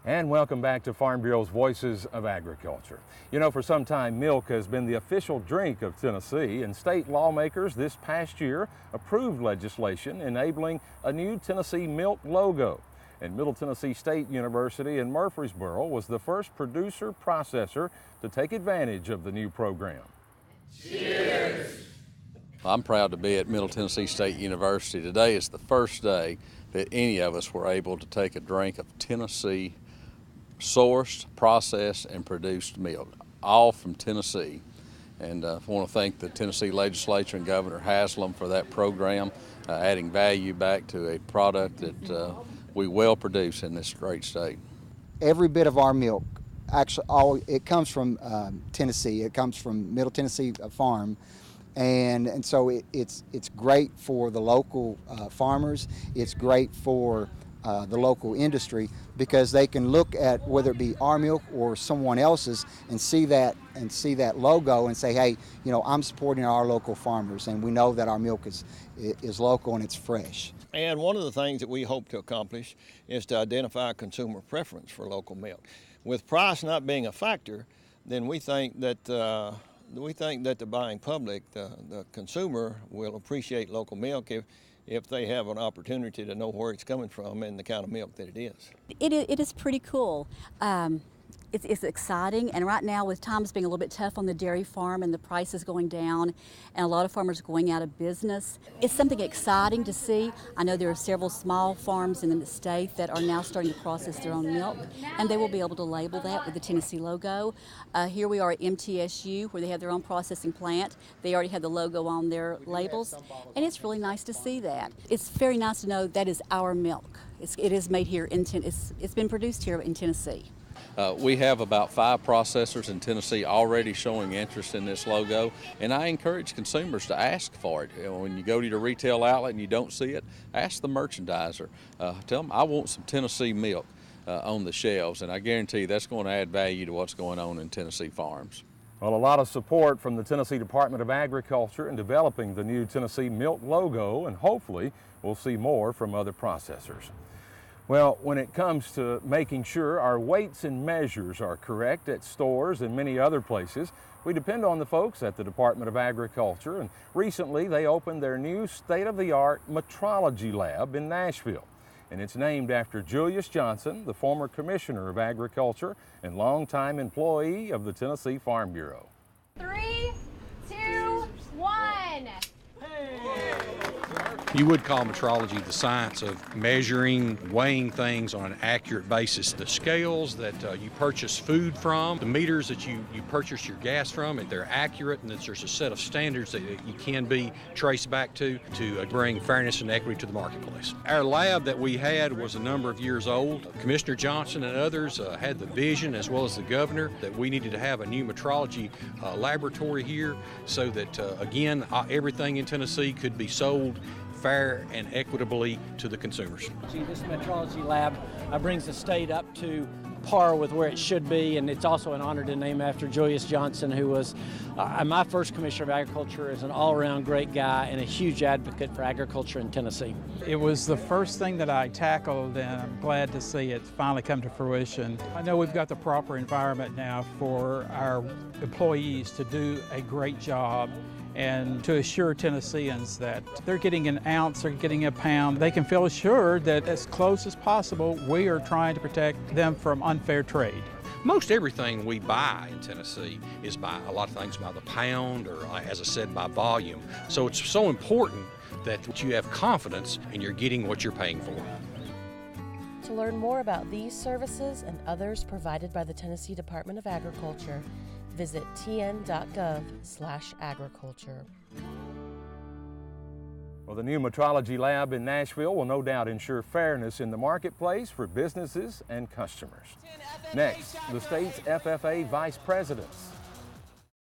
And welcome back to Farm Bureau's Voices of Agriculture. You know, for some time, milk has been the official drink of Tennessee, and state lawmakers this past year approved legislation enabling a new Tennessee milk logo. And Middle Tennessee State University in Murfreesboro was the first producer-processor to take advantage of the new program. Cheers! I'm proud to be at Middle Tennessee State University. Today is the first day that any of us were able to take a drink of Tennessee sourced, processed, and produced milk, all from Tennessee. And I want to thank the Tennessee Legislature and Governor Haslam for that program, adding value back to a product that we well produce in this great state. Every bit of our milk, actually, it comes from Tennessee. It comes from Middle Tennessee Farm. And so it's great for the local farmers. It's great for the local industry because they can look at whether it be our milk or someone else's and see that logo and say, hey, you know, I'm supporting our local farmers, and we know that our milk is local and it's fresh. And one of the things that we hope to accomplish is to identify consumer preference for local milk. With price not being a factor, then we think that the buying public, the consumer, will appreciate local milk if they have an opportunity to know where it's coming from and the kind of milk that it is. It is pretty cool. It's exciting, and right now with times being a little bit tough on the dairy farm and the prices going down and a lot of farmers going out of business, it's something exciting to see. I know there are several small farms in the state that are now starting to process their own milk, and they will be able to label that with the Tennessee logo. Here we are at MTSU, where they have their own processing plant. They already have the logo on their labels, and it's really nice to see that. It's very nice to know that is our milk. It is made here in Tennessee. It's been produced here in Tennessee. We have about 5 processors in Tennessee already showing interest in this logo, and I encourage consumers to ask for it. You know, when you go to your retail outlet and you don't see it, ask the merchandiser. Tell them, I want some Tennessee milk on the shelves, and I guarantee that's going to add value to what's going on in Tennessee farms. Well, a lot of support from the Tennessee Department of Agriculture in developing the new Tennessee milk logo, and hopefully we'll see more from other processors. Well, when it comes to making sure our weights and measures are correct at stores and many other places, we depend on the folks at the Department of Agriculture, and recently they opened their new state-of-the-art metrology lab in Nashville. And it's named after Julius Johnson, the former Commissioner of Agriculture and longtime employee of the Tennessee Farm Bureau. 3, 2, 1. You would call metrology the science of measuring, weighing things on an accurate basis. The scales that you purchase food from, the meters that you purchase your gas from, they're accurate, and there's a set of standards that you can be traced back to bring fairness and equity to the marketplace. Our lab that we had was a number of years old. Commissioner Johnson and others had the vision, as well as the governor, that we needed to have a new metrology laboratory here so that, again, everything in Tennessee could be sold fair and equitably to the consumers. This metrology lab brings the state up to par with where it should be, and it's also an honor to name after Julius Johnson, who was my first Commissioner of Agriculture, is an all-around great guy and a huge advocate for agriculture in Tennessee. It was the first thing that I tackled, and I'm glad to see it finally come to fruition. I know we've got the proper environment now for our employees to do a great job and to assure Tennesseans that they're getting an ounce, they're getting a pound. They can feel assured that as close as possible, we are trying to protect them from unfair trade. Most everything we buy in Tennessee is by a lot of things by the pound, or as I said, by volume. So it's so important that you have confidence and you're getting what you're paying for. To learn more about these services and others provided by the Tennessee Department of Agriculture, visit tn.gov/agriculture. Well, the new metrology lab in Nashville will no doubt ensure fairness in the marketplace for businesses and customers. Next, the state's FFA vice presidents.